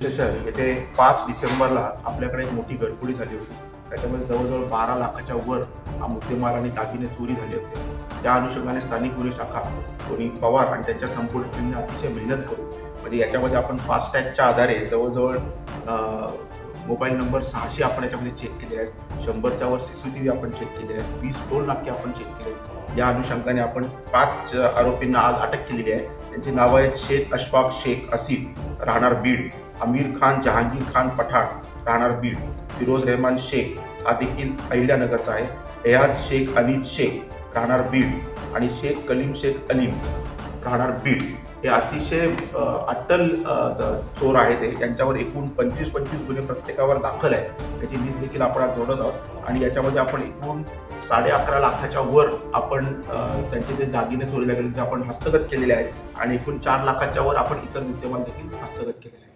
Station येथे 5 डिसेंबरला आपल्याकडे एक मोठी गडबडी झाली होती। त्याच्यामध्ये जवळजवळ 12 लाखाच्या वर हा मुद्देमाल आणि दागिने चोरी झाले होते। त्या अनुषंगाने स्थानिक गुन्हे शाखा कोणी पवार आणि त्यांच्या संपूर्ण टीमने अतिशय मेहनत करून म्हणजे याच्यामध्ये आपण फास्टॅगच्या आधारे जवळजवळ मोबाईल नंबर 600 आपण याच्यामध्ये चेक केले आहेत, 100च्या वर CCTV आपण चेक केले आहेत, 20 टोल नाके आपण चेक केले। या अनुषंगाने आपण 5 आरोपींना आज अटक केलेली आहे। त्यांची नावं आहेत शेख अशफाक शेख आसिफ राहणार बीड, अमीर खान जहांगीर खान पठाण राहणार बीड, फिरोज रहमान शेख हा देखील अहिल्यानगरचा आहे, एयाज शेख अनीज शेख राहणार बीड आणि शेख कलीम शेख अलीम राहणार बीड। हे अतिशय अट्टल चोर आहेत। यांच्यावर एकूण 25 गुन्हे प्रत्येकावर दाखल आहे। त्याची लिस्ट देखील आपण आज जोडत आहोत आणि याच्यामध्ये आपण एकूण 11.5 लाखाच्या वर आपण त्यांचे जे दागिने चोरीला गेले ते आपण हस्तगत केलेले आहेत आणि एकूण 4 लाखाच्या वर आपण इतर मुद्देमाल देखील हस्तगत केलेले आहे।